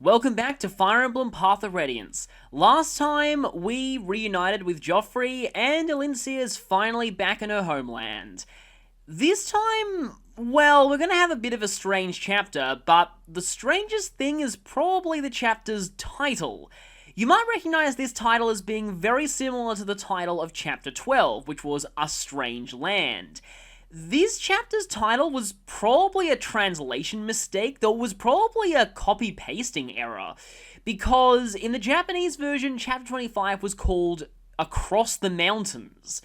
Welcome back to Fire Emblem Path of Radiance. Last time, we reunited with Joffrey, and Elincia's finally back in her homeland. This time, well, we're gonna have a bit of a strange chapter, but the strangest thing is probably the chapter's title. You might recognize this title as being very similar to the title of Chapter 12, which was A Strange Land. This chapter's title was probably a translation mistake, though it was probably a copy-pasting error, because in the Japanese version, Chapter 25 was called Across the Mountains.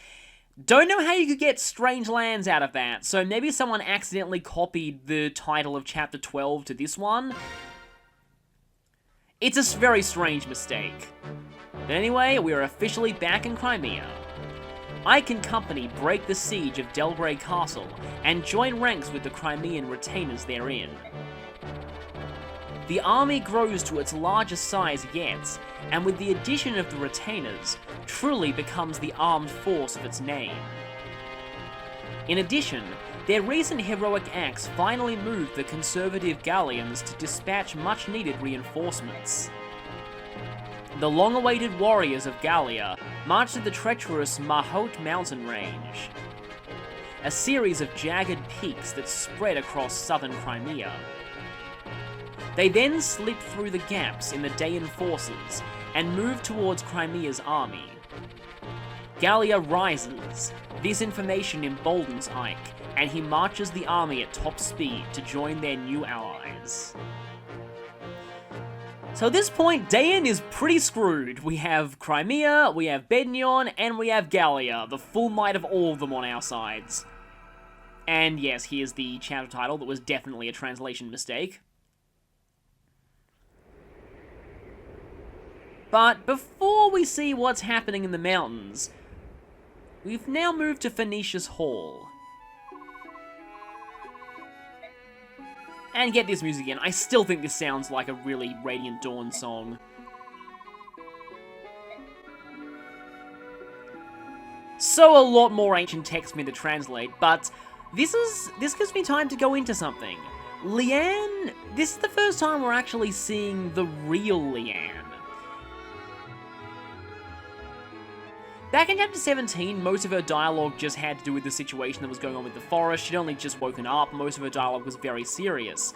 Don't know how you could get Strange Lands out of that, so maybe someone accidentally copied the title of Chapter 12 to this one. It's a very strange mistake. But anyway, we are officially back in Crimea. Ike and company break the siege of Delbray Castle and join ranks with the Crimean retainers therein. The army grows to its largest size yet, and with the addition of the retainers, truly becomes the armed force of its name. In addition, their recent heroic acts finally moved the conservative Gallians to dispatch much-needed reinforcements. The long-awaited warriors of Gallia march to the treacherous Mahout mountain range, a series of jagged peaks that spread across southern Crimea. They then slip through the gaps in the Dayan forces and move towards Crimea's army. Gallia rises. This information emboldens Ike, and he marches the army at top speed to join their new allies. So at this point, Dayan is pretty screwed. We have Crimea, we have Bednion, and we have Gallia, the full might of all of them on our sides. And yes, here's the chapter title that was definitely a translation mistake. But before we see what's happening in the mountains, we've now moved to Phoenicia's Hall. And get this music in. I still think this sounds like a really Radiant Dawn song. So a lot more ancient text for me to translate, but this gives me time to go into something. Leanne, this is the first time we're actually seeing the real Leanne. Back in Chapter 17, most of her dialogue just had to do with the situation that was going on with the forest. She'd only just woken up, most of her dialogue was very serious.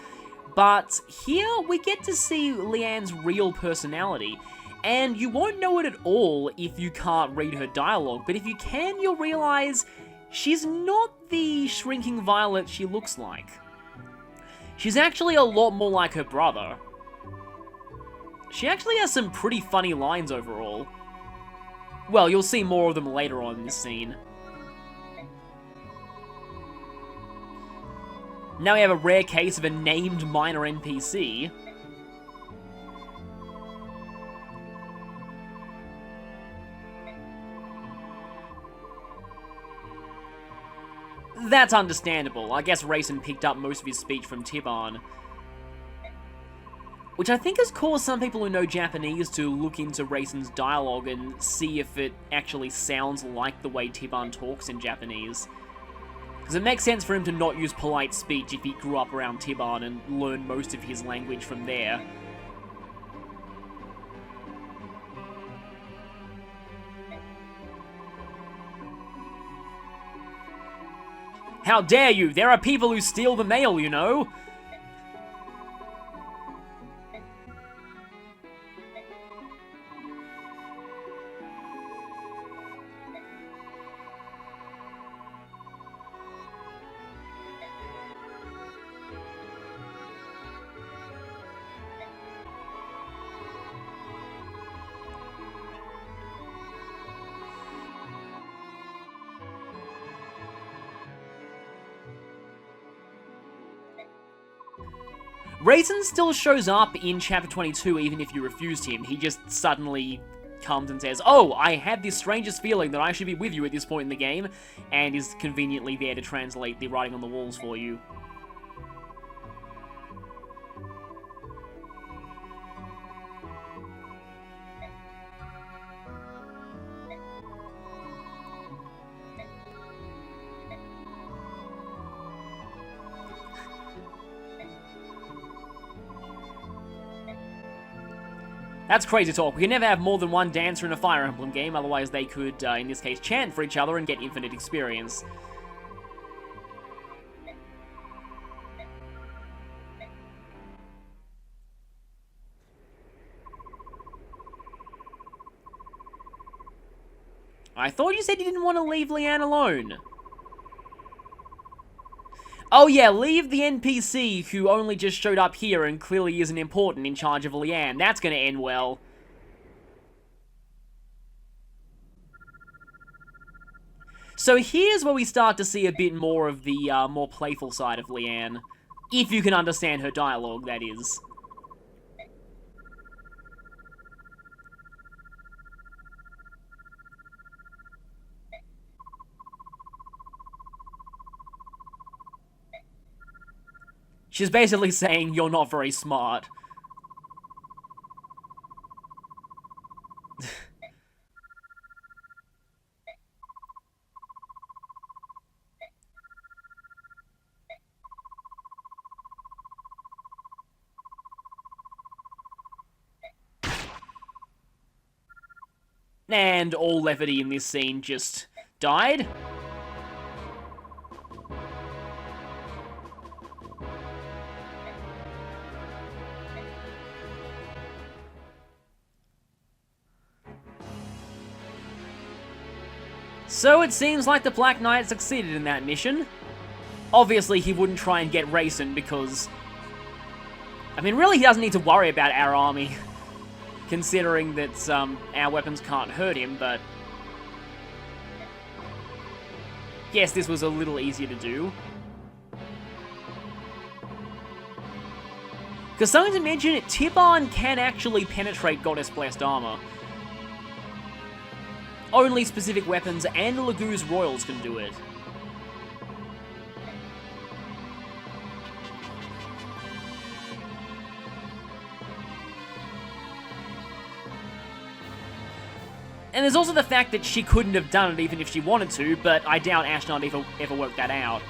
But here, we get to see Leanne's real personality, and you won't know it at all if you can't read her dialogue, but if you can, you'll realize she's not the shrinking violet she looks like. She's actually a lot more like her brother. She actually has some pretty funny lines overall. Well, you'll see more of them later on in this scene. Now we have a rare case of a named minor NPC. That's understandable. I guess Rayson picked up most of his speech from Tiban. Which I think has caused some people who know Japanese to look into Rayson's dialogue and see if it actually sounds like the way Tiban talks in Japanese. Because it makes sense for him to not use polite speech if he grew up around Tiban and learned most of his language from there. How dare you! There are people who steal the mail, you know! Rayson still shows up in Chapter 22 even if you refused him. He just suddenly comes and says, "Oh, I had this strangest feeling that I should be with you at this point in the game," and is conveniently there to translate the writing on the walls for you. That's crazy talk. We can never have more than one dancer in a Fire Emblem game, otherwise they could, in this case, chant for each other and get infinite experience. I thought you said you didn't want to leave Leanne alone. Oh yeah, leave the NPC who only just showed up here and clearly isn't important in charge of Leanne. That's gonna end well. So here's where we start to see a bit more of the more playful side of Leanne. If you can understand her dialogue, that is. She's basically saying, you're not very smart. And all levity in this scene just died. So it seems like the Black Knight succeeded in that mission. Obviously, he wouldn't try and get Rayson because... I mean, really, he doesn't need to worry about our army, considering that our weapons can't hurt him, but... yes, this was a little easier to do. Because something to mention, Tiban can actually penetrate Goddess Blessed armor. Only specific weapons and Lagu's Royals can do it. And there's also the fact that she couldn't have done it even if she wanted to, but I doubt Ashnod ever worked that out.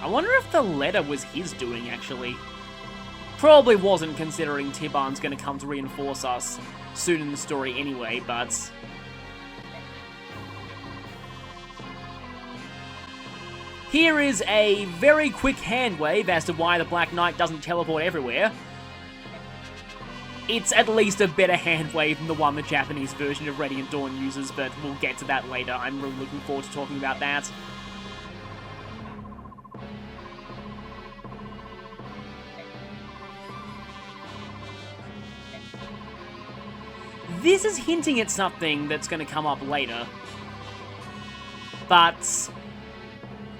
I wonder if the letter was his doing, actually. Probably wasn't, considering Tiban's going to come to reinforce us soon in the story anyway, but... here is a very quick hand wave as to why the Black Knight doesn't teleport everywhere. It's at least a better hand wave than the one the Japanese version of Radiant Dawn uses, but we'll get to that later. I'm really looking forward to talking about that. This is hinting at something that's going to come up later. But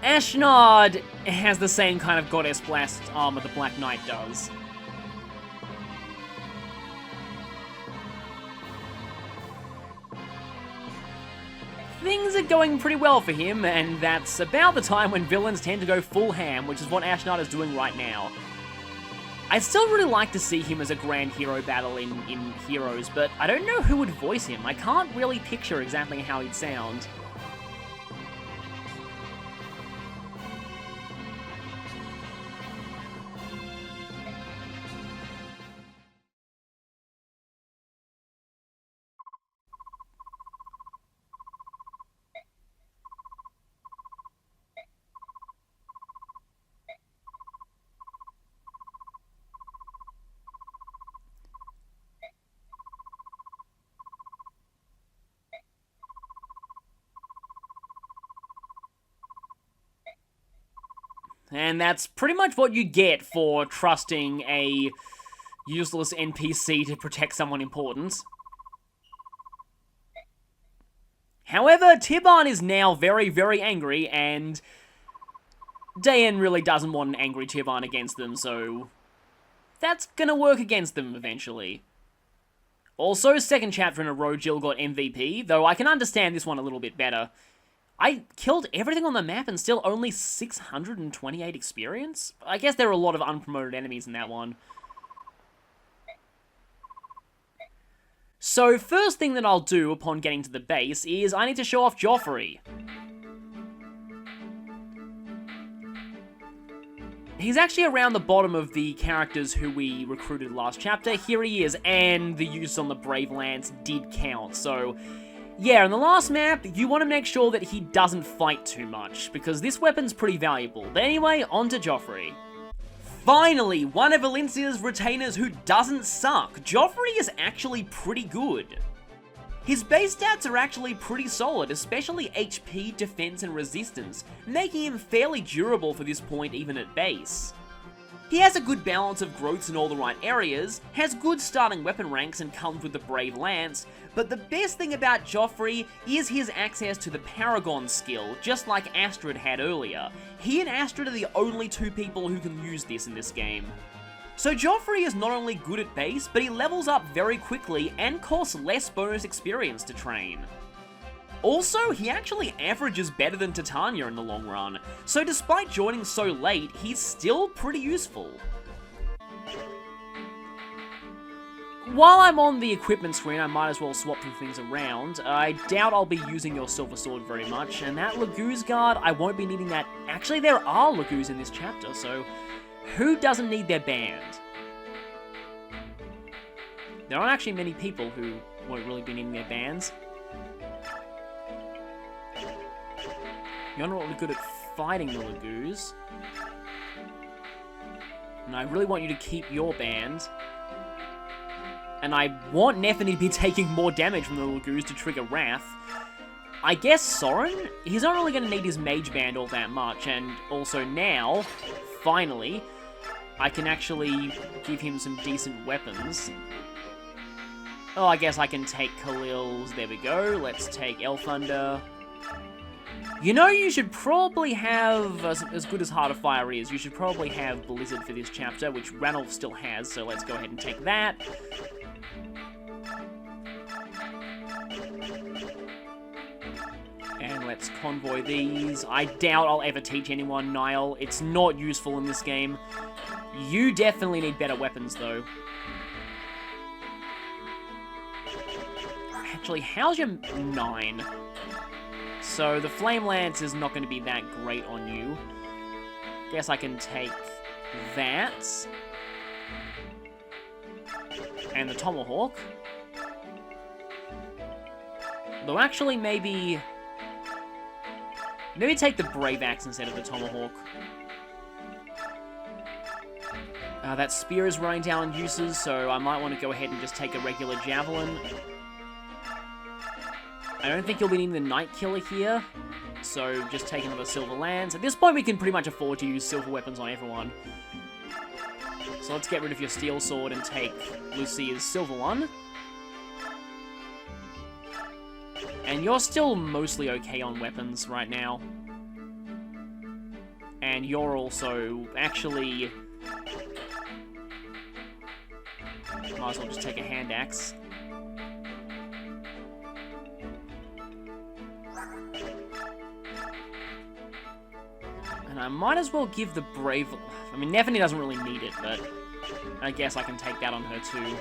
Ashnod has the same kind of Goddess Blessed armor the Black Knight does. Things are going pretty well for him, and that's about the time when villains tend to go full ham, which is what Ashnod is doing right now. I'd still really like to see him as a grand hero battle in Heroes, but I don't know who would voice him. I can't really picture exactly how he'd sound. And that's pretty much what you get for trusting a useless NPC to protect someone important. However, Tiban is now very, very angry, and Dayan really doesn't want an angry Tiban against them, so that's gonna work against them eventually. Also, second chapter in a row, Jill got MVP, though I can understand this one a little bit better. I killed everything on the map and still only 628 experience? I guess there are a lot of unpromoted enemies in that one. So, first thing that I'll do upon getting to the base is I need to show off Joffrey. He's actually around the bottom of the characters who we recruited last chapter. Here he is, and the use on the Brave Lance did count, so... yeah, in the last map, you want to make sure that he doesn't fight too much, because this weapon's pretty valuable. But anyway, on to Joffrey. Finally, one of Valencia's retainers who doesn't suck. Joffrey is actually pretty good. His base stats are actually pretty solid, especially HP, defense, and resistance, making him fairly durable for this point even at base. He has a good balance of growths in all the right areas, has good starting weapon ranks and comes with the Brave Lance, but the best thing about Joffrey is his access to the Paragon skill, just like Astrid had earlier. He and Astrid are the only two people who can use this in this game. So Joffrey is not only good at base, but he levels up very quickly and costs less bonus experience to train. Also, he actually averages better than Titania in the long run, so despite joining so late, he's still pretty useful. While I'm on the equipment screen, I might as well swap some things around. I doubt I'll be using your Silver Sword very much, and that Laguz guard, I won't be needing that. Actually, there are Laguz in this chapter, so who doesn't need their band? There aren't actually many people who won't really be needing their bands. You're not really good at fighting the Laguz. And I really want you to keep your band. And I want Nephany to be taking more damage from the Laguz to trigger Wrath. I guess Soren? He's not really going to need his mage band all that much, and also now, finally, I can actually give him some decent weapons. Oh, I guess I can take Khalil's, there we go, let's take Elthunder. You know, you should probably have, as good as Heart of Fire is, you should probably have Blizzard for this chapter, which Ranulf still has, so let's go ahead and take that. And let's convoy these. I doubt I'll ever teach anyone Nile. It's not useful in this game. You definitely need better weapons, though. Actually, how's your 9? So the Flame Lance is not going to be that great on you. Guess I can take that. And the Tomahawk. Though actually maybe take the Brave Axe instead of the Tomahawk. That Spear is running down on uses, so I might want to go ahead and just take a regular Javelin. I don't think you'll be needing the Night Killer here, so just take another Silver Lance. At this point, we can pretty much afford to use silver weapons on everyone. So let's get rid of your Steel Sword and take Lucia's silver one. And you're still mostly okay on weapons right now. And you're also actually... might as well just take a hand axe. And I might as well give the Brave... I mean, Nephany doesn't really need it, but I guess I can take that on her too.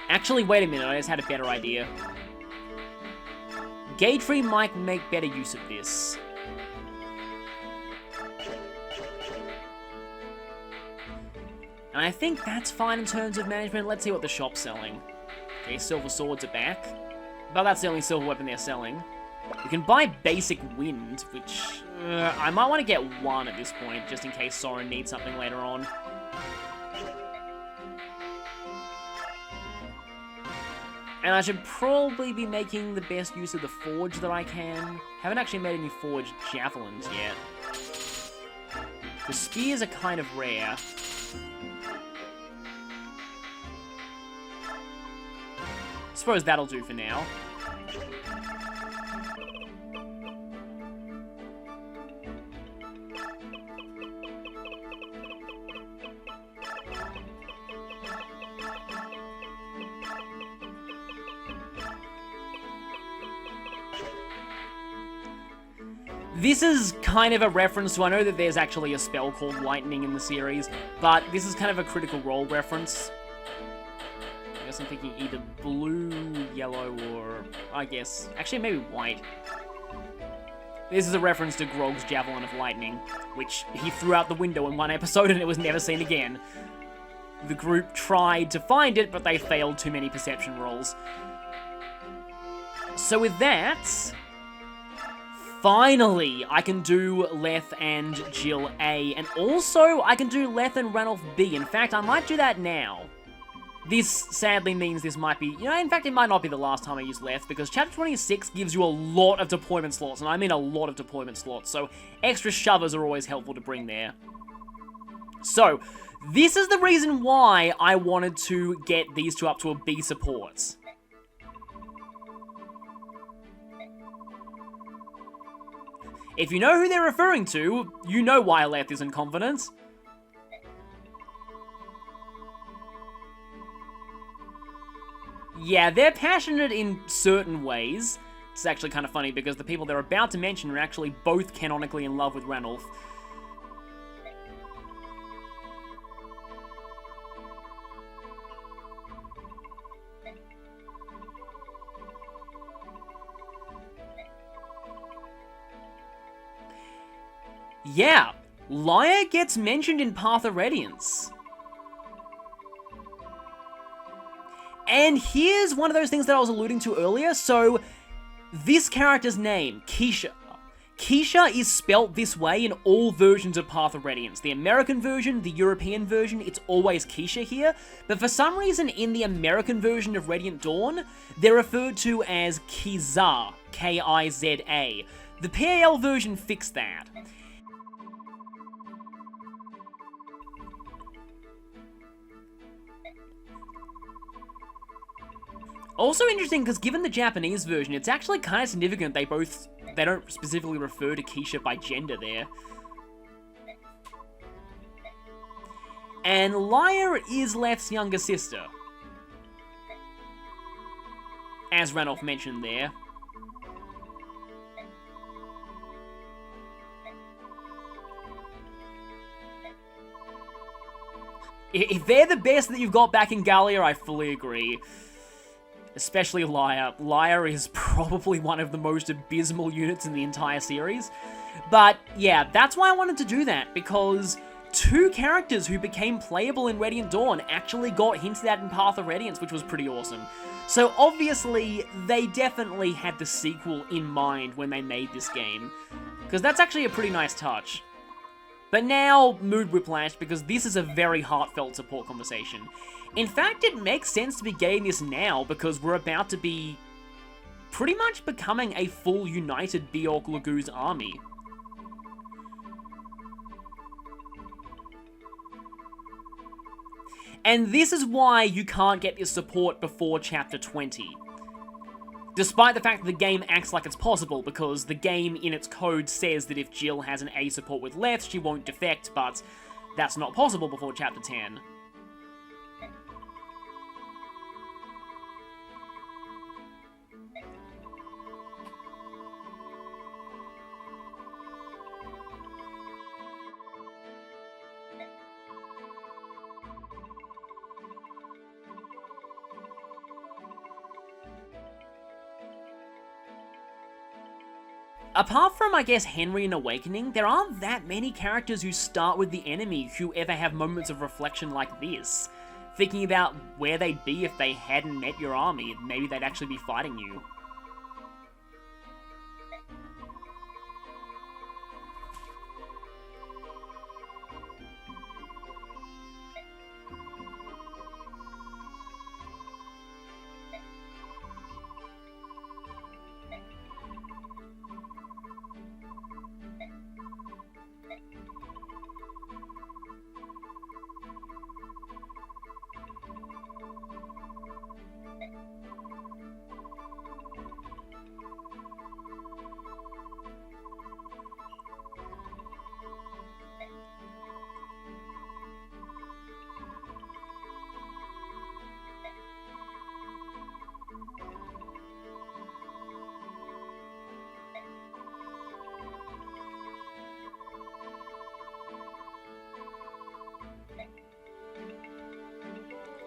Actually, wait a minute, I just had a better idea. Gatefree might make better use of this. And I think that's fine in terms of management. Let's see what the shop's selling. Okay, silver swords are back. But that's the only silver weapon they're selling. You can buy basic wind, which I might want to get one at this point, just in case Soren needs something later on. And I should probably be making the best use of the forge that I can. Haven't actually made any forged javelins yet. The spears are kind of rare. I suppose that'll do for now. This is kind of a reference to, I know that there's actually a spell called Lightning in the series, but this is kind of a Critical Role reference. I guess I'm thinking either blue, yellow, or I guess, actually maybe white. This is a reference to Grog's Javelin of Lightning, which he threw out the window in one episode and it was never seen again. The group tried to find it, but they failed too many perception rolls. So with that, finally, I can do Leth and Jill A, and also I can do Leth and Ranulph B. In fact, I might do that now. This sadly means this might be, in fact, it might not be the last time I use Leth, because Chapter 26 gives you a lot of deployment slots, and I mean a lot of deployment slots, so extra shovers are always helpful to bring there. So, this is the reason why I wanted to get these two up to a B support. If you know who they're referring to, you know why Leth isn't confident. Yeah, they're passionate in certain ways. It's actually kind of funny because the people they're about to mention are actually both canonically in love with Ranulph. Yeah, Lyre gets mentioned in Path of Radiance. And here's one of those things that I was alluding to earlier. So, this character's name, Keisha. Keisha is spelt this way in all versions of Path of Radiance. The American version, the European version, it's always Keisha here. But for some reason, in the American version of Radiant Dawn, they're referred to as Kiza, K-I-Z-A. The PAL version fixed that. Also interesting, because given the Japanese version, it's actually kind of significant they don't specifically refer to Keisha by gender there. And Lyre is Leth's younger sister, as Ranulph mentioned there. If they're the best that you've got back in Gallia, I fully agree. Especially Lyre. Lyre is probably one of the most abysmal units in the entire series. But yeah, that's why I wanted to do that, because two characters who became playable in Radiant Dawn actually got hinted at in Path of Radiance, which was pretty awesome. So obviously, they definitely had the sequel in mind when they made this game, because that's actually a pretty nice touch. But now, Mood Whiplash, because this is a very heartfelt support conversation. In fact, it makes sense to be getting this now, because we're about to be pretty much becoming a full united Bjork Laguz army. And this is why you can't get this support before Chapter 20. Despite the fact that the game acts like it's possible, because the game in its code says that if Jill has an A support with Leth, she won't defect, but that's not possible before Chapter 10. Apart from, I guess, Henry and Awakening, there aren't that many characters who start with the enemy who ever have moments of reflection like this. Thinking about where they'd be if they hadn't met your army, maybe they'd actually be fighting you.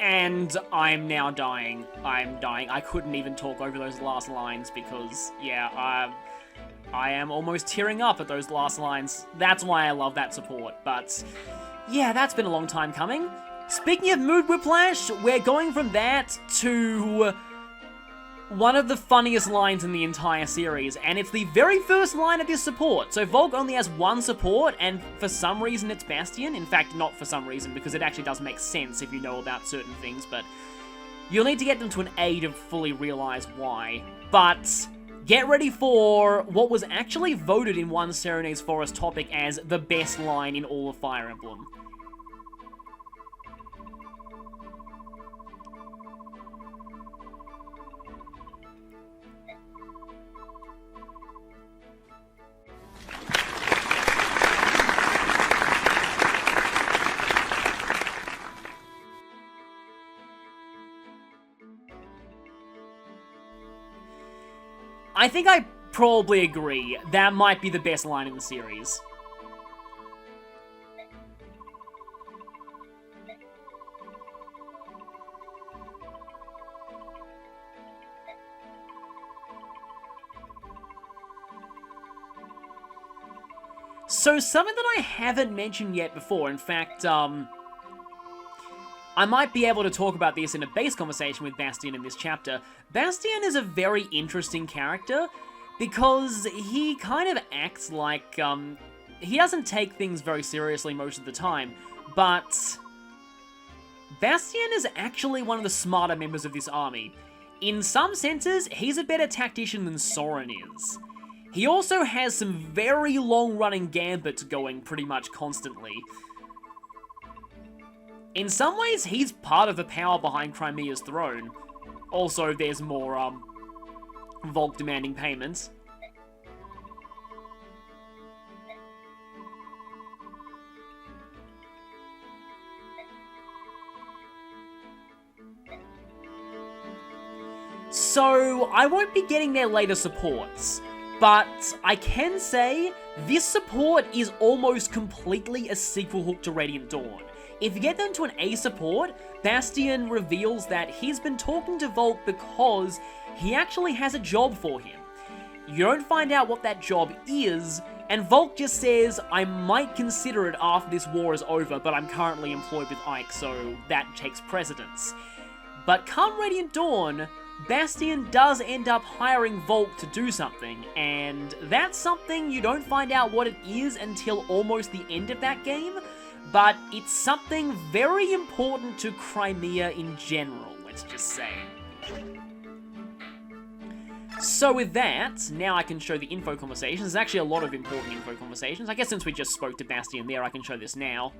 And I'm now dying. I'm dying. I couldn't even talk over those last lines because, yeah, I am almost tearing up at those last lines. That's why I love that support. But, yeah, that's been a long time coming. Speaking of mood whiplash, we're going from that to one of the funniest lines in the entire series, and it's the very first line of this support. So Volk only has one support, and for some reason it's Bastion. In fact, not for some reason, because it actually does make sense if you know about certain things, but you'll need to get them to an A to fully realize why. But get ready for what was actually voted in one Serenade's Forest topic as the best line in all of Fire Emblem. I think I probably agree. That might be the best line in the series. So something that I haven't mentioned yet before, in fact, I might be able to talk about this in a base conversation with Bastion in this chapter. Bastion is a very interesting character because he kind of acts like, he doesn't take things very seriously most of the time, but Bastion is actually one of the smarter members of this army. In some senses, he's a better tactician than Soren is. He also has some very long-running gambits going pretty much constantly. In some ways, he's part of the power behind Crimea's throne. Also, there's more, Volk demanding payments. So, I won't be getting their later supports, but I can say this support is almost completely a sequel hook to Radiant Dawn. If you get them to an A support, Bastion reveals that he's been talking to Volk because he actually has a job for him. You don't find out what that job is, and Volk just says, I might consider it after this war is over, but I'm currently employed with Ike, so that takes precedence. But come Radiant Dawn, Bastion does end up hiring Volk to do something, and that's something you don't find out what it is until almost the end of that game, but it's something very important to Crimea in general, let's just say. So with that, now I can show the info conversations. There's actually a lot of important info conversations. I guess since we just spoke to Bastion there, I can show this now.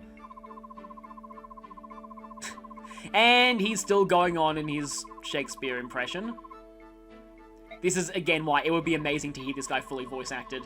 And he's still going on in his Shakespeare impression. This is, again, why it would be amazing to hear this guy fully voice acted.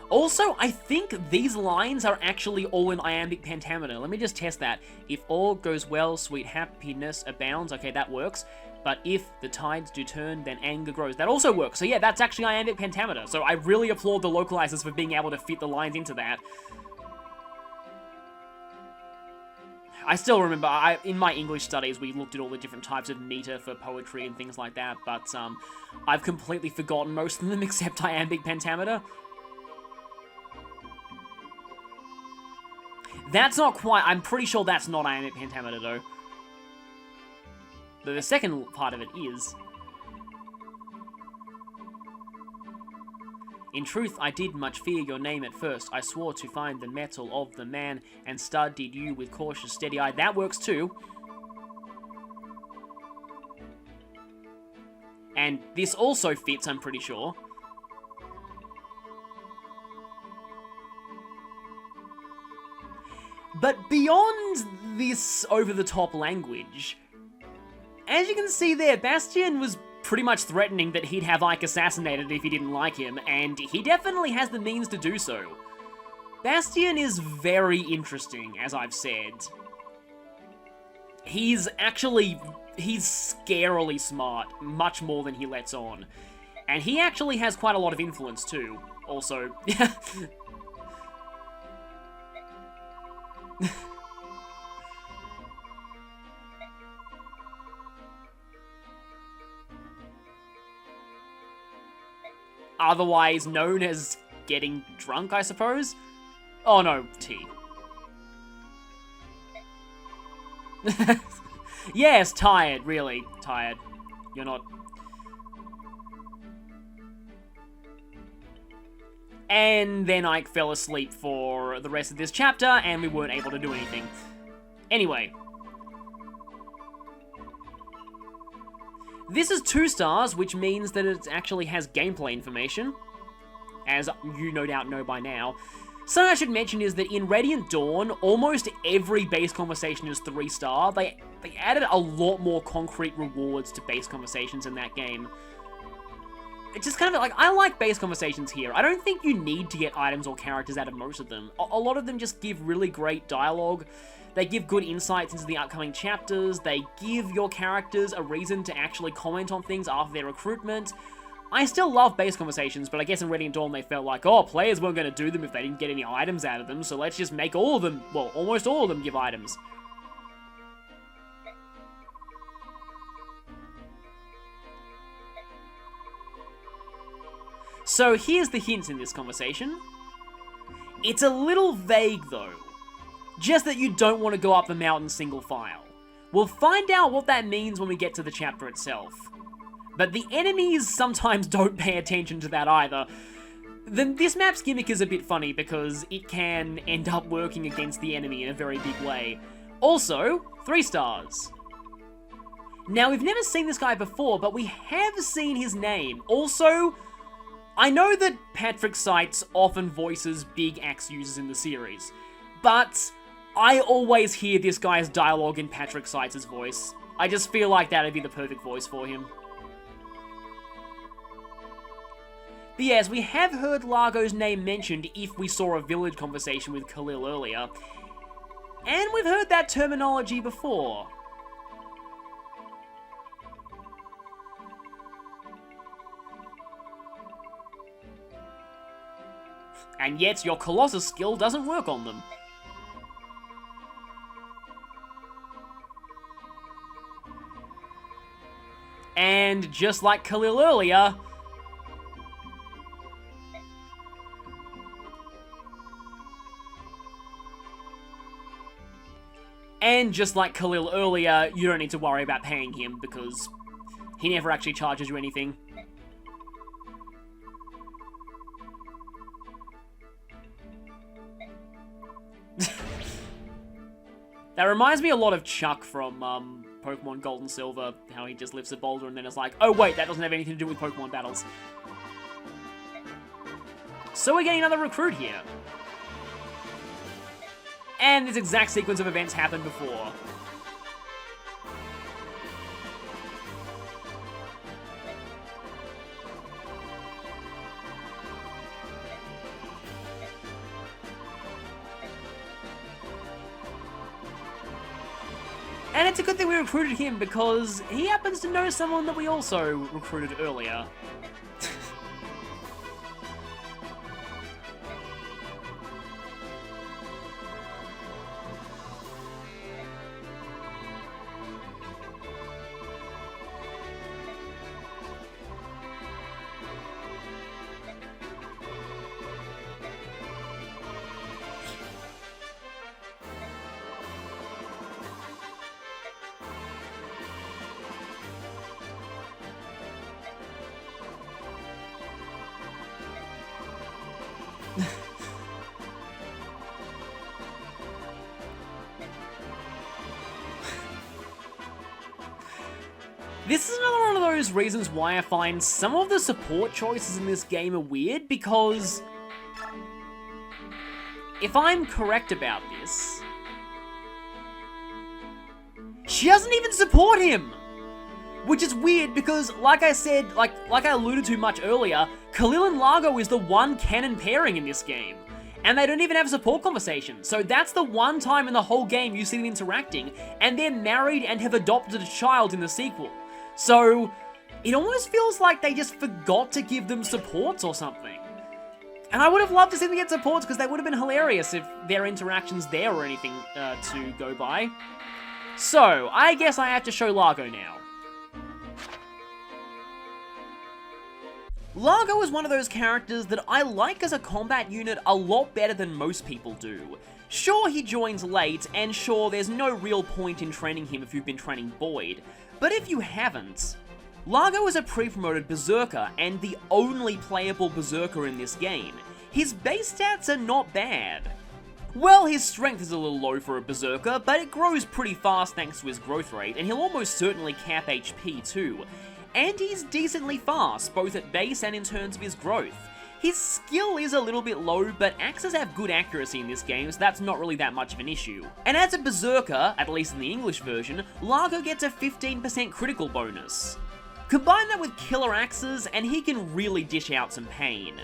Also, I think these lines are actually all in iambic pentameter. Let me just test that. If all goes well, sweet happiness abounds. Okay, that works. But if the tides do turn, then anger grows. That also works. So yeah, that's actually iambic pentameter. So I really applaud the localizers for being able to fit the lines into that. I still remember, in my English studies, we looked at all the different types of meter for poetry and things like that, but I've completely forgotten most of them except iambic pentameter. That's not quite, I'm pretty sure that's not iambic pentameter though. The second part of it is. In truth, I did much fear your name at first. I swore to find the metal of the man and studied you with cautious steady eye. That works too. And this also fits, I'm pretty sure. But beyond this over-the-top language, as you can see there, Bastion was pretty much threatening that he'd have Ike assassinated if he didn't like him, and he definitely has the means to do so. Bastion is very interesting, as I've said. He's actually he's scarily smart, much more than he lets on. And he actually has quite a lot of influence too, also. Otherwise known as getting drunk, I suppose? Oh no, tea. Yes, tired, really, tired. You're not... And then Ike fell asleep for the rest of this chapter, and we weren't able to do anything. Anyway. This is 2 stars, which means that it actually has gameplay information, as you no doubt know by now. Something I should mention is that in Radiant Dawn, almost every base conversation is 3-star. They added a lot more concrete rewards to base conversations in that game. It's just kind of like, I like base conversations here. I don't think you need to get items or characters out of most of them. A lot of them just give really great dialogue. They give good insights into the upcoming chapters. They give your characters a reason to actually comment on things after their recruitment. I still love base conversations, but I guess in Radiant Dawn they felt like, oh, players weren't going to do them if they didn't get any items out of them, so let's just make all of them, well, almost all of them give items. So here's the hint in this conversation. It's a little vague though. Just that you don't want to go up the mountain single file. We'll find out what that means when we get to the chapter itself. But the enemies sometimes don't pay attention to that either. This map's gimmick is a bit funny because it can end up working against the enemy in a very big way. Also, 3 stars. Now, we've never seen this guy before, but we have seen his name. Also, I know that Patrick Seitz often voices big axe users in the series, but I always hear this guy's dialogue in Patrick Seitz's voice. I just feel like that'd be the perfect voice for him. But yes, we have heard Largo's name mentioned if we saw a village conversation with Khalil earlier, and we've heard that terminology before. And yet, your Colossus skill doesn't work on them. And just like Khalil earlier... And just like Khalil earlier, you don't need to worry about paying him because he never actually charges you anything. That reminds me a lot of Chuck from Pokemon Gold and Silver, how he just lifts a boulder and then is like, oh wait, that doesn't have anything to do with Pokemon battles. So we're getting another recruit here. And this exact sequence of events happened before. And it's a good thing we recruited him because he happens to know someone that we also recruited earlier. This is another one of those reasons why I find some of the support choices in this game are weird, because if I'm correct about this, she doesn't even support him! Which is weird because, like I said, like I alluded to much earlier, Khalil and Largo is the one canon pairing in this game. And they don't even have support conversations. So that's the one time in the whole game you see them interacting, and they're married and have adopted a child in the sequel. So it almost feels like they just forgot to give them supports or something. And I would have loved to see them get supports, because they would have been hilarious if their interactions there or anything to go by. So, I guess I have to show Largo now. Largo is one of those characters that I like as a combat unit a lot better than most people do. Sure, he joins late, and sure, there's no real point in training him if you've been training Boyd, but if you haven't, Largo is a pre-promoted Berserker, and the only playable Berserker in this game. His base stats are not bad. Well, his strength is a little low for a Berserker, but it grows pretty fast thanks to his growth rate, and he'll almost certainly cap HP too. And he's decently fast, both at base and in terms of his growth. His skill is a little bit low, but axes have good accuracy in this game, so that's not really that much of an issue. And as a Berserker, at least in the English version, Largo gets a 15% critical bonus. Combine that with killer axes, and he can really dish out some pain.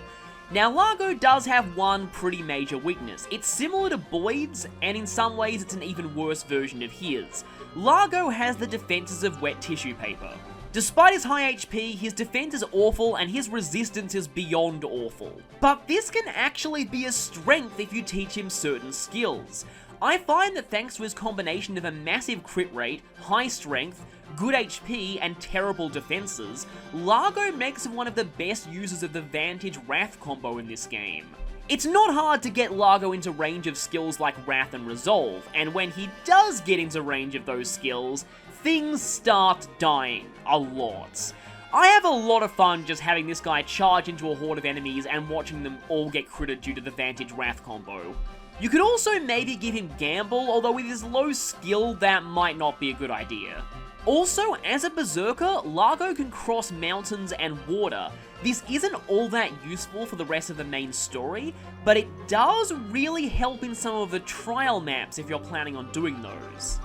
Now, Largo does have one pretty major weakness. It's similar to Boyd's, and in some ways it's an even worse version of his. Largo has the defenses of wet tissue paper. Despite his high HP, his defense is awful and his resistance is beyond awful. But this can actually be a strength if you teach him certain skills. I find that thanks to his combination of a massive crit rate, high strength, good HP, and terrible defenses, Largo makes him one of the best users of the Vantage Wrath combo in this game. It's not hard to get Largo into range of skills like Wrath and Resolve, and when he does get into range of those skills, things start dying a lot. I have a lot of fun just having this guy charge into a horde of enemies and watching them all get critted due to the Vantage Wrath combo. You could also maybe give him Gamble, although with his low skill, that might not be a good idea. Also, as a Berserker, Largo can cross mountains and water. This isn't all that useful for the rest of the main story, but it does really help in some of the trial maps if you're planning on doing those.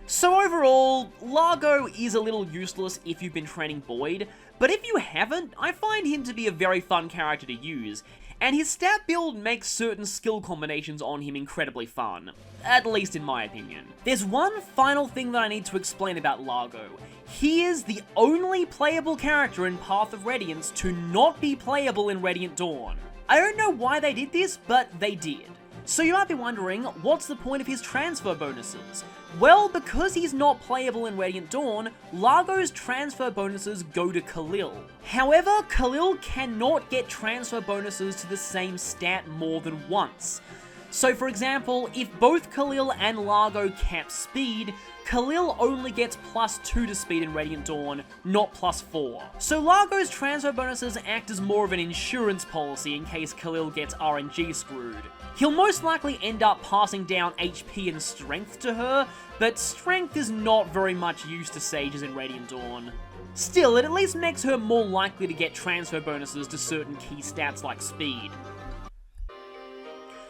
So overall, Largo is a little useless if you've been training Boyd, but if you haven't, I find him to be a very fun character to use, and his stat build makes certain skill combinations on him incredibly fun, at least in my opinion. There's one final thing that I need to explain about Largo. He is the only playable character in Path of Radiance to not be playable in Radiant Dawn. I don't know why they did this, but they did. So you might be wondering, what's the point of his transfer bonuses? Well, because he's not playable in Radiant Dawn, Largo's transfer bonuses go to Khalil. However, Khalil cannot get transfer bonuses to the same stat more than once. So for example, if both Khalil and Largo cap speed, Khalil only gets +2 to speed in Radiant Dawn, not +4. So Largo's transfer bonuses act as more of an insurance policy in case Khalil gets RNG screwed. He'll most likely end up passing down HP and strength to her, but strength is not very much used to sages in Radiant Dawn. Still, it at least makes her more likely to get transfer bonuses to certain key stats like speed.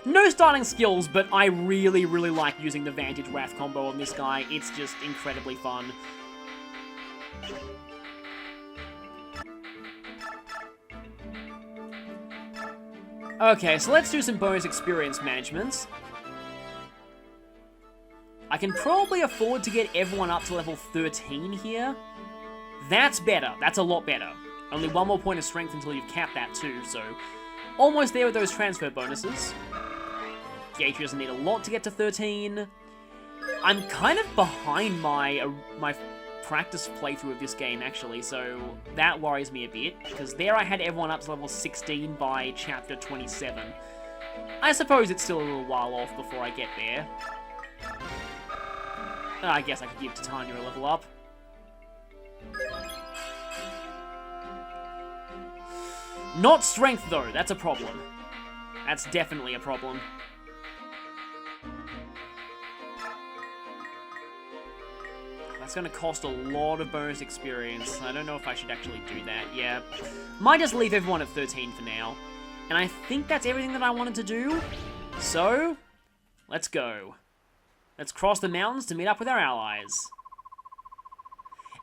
No starting skills, but I really like using the Vantage Wrath combo on this guy. It's just incredibly fun. Okay, so let's do some bonus experience management. I can probably afford to get everyone up to level 13 here. That's better. That's a lot better. Only one more point of strength until you've capped that too, so almost there with those transfer bonuses. Gator doesn't need a lot to get to 13. I'm kind of behind my practice playthrough of this game, actually, so that worries me a bit, because there I had everyone up to level 16 by chapter 27. I suppose it's still a little while off before I get there. I guess I could give Titania a level up. Not strength, though. That's a problem. That's definitely a problem. That's going to cost a lot of bonus experience. I don't know if I should actually do that. Yeah. Might just leave everyone at 13 for now. And I think that's everything that I wanted to do. So, let's go. Let's cross the mountains to meet up with our allies.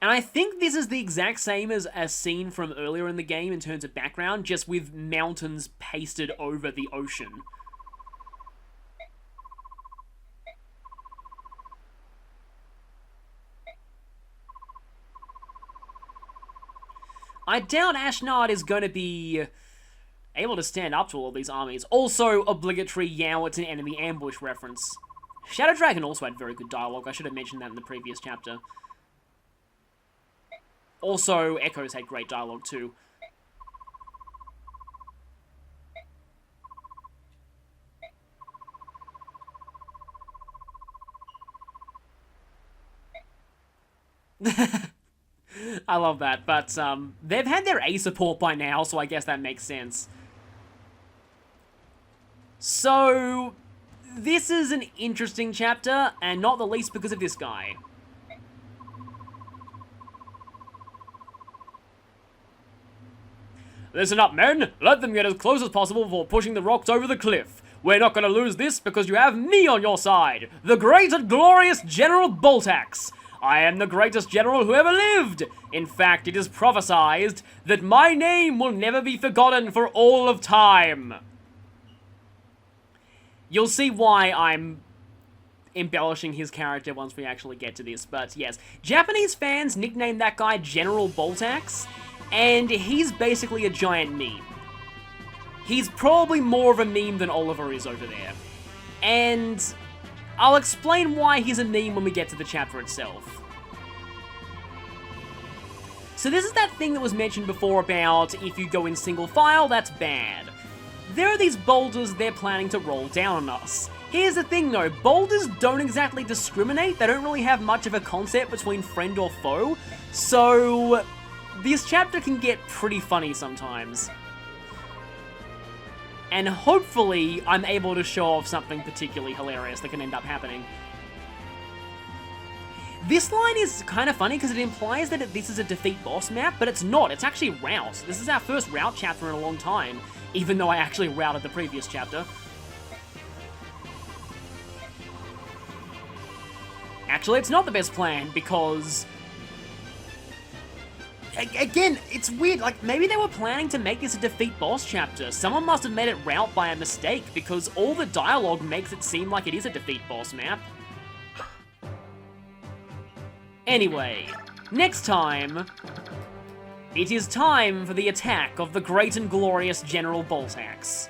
And I think this is the exact same as a scene from earlier in the game in terms of background, just with mountains pasted over the ocean. I doubt Ashnard is going to be able to stand up to all these armies. Also, obligatory Yao, it's an enemy ambush reference. Shadow Dragon also had very good dialogue. I should have mentioned that in the previous chapter. Also, Echoes had great dialogue too. I love that, but they've had their A support by now, so I guess that makes sense. So, this is an interesting chapter, and not the least because of this guy. Listen up, men. Let them get as close as possible before pushing the rocks over the cliff. We're not going to lose this because you have me on your side, the great and glorious General Boltax. I am the greatest general who ever lived. In fact, it is prophesied that my name will never be forgotten for all of time. You'll see why I'm embellishing his character once we actually get to this, but yes. Japanese fans nicknamed that guy General Boltax, and he's basically a giant meme. He's probably more of a meme than Oliver is over there. And I'll explain why he's a meme when we get to the chapter itself. So this is that thing that was mentioned before about if you go in single file, that's bad. There are these boulders they're planning to roll down on us. Here's the thing though, boulders don't exactly discriminate, they don't really have much of a concept between friend or foe, so this chapter can get pretty funny sometimes. And hopefully I'm able to show off something particularly hilarious that can end up happening. This line is kind of funny because it implies that this is a defeat boss map, but it's not, it's actually route. This is our first route chapter in a long time, even though I actually routed the previous chapter. Actually, it's not the best plan, because again, it's weird, like, maybe they were planning to make this a defeat boss chapter. Someone must have made it route by a mistake, because all the dialogue makes it seem like it is a defeat boss map. Anyway, next time, it is time for the attack of the great and glorious General Boltax.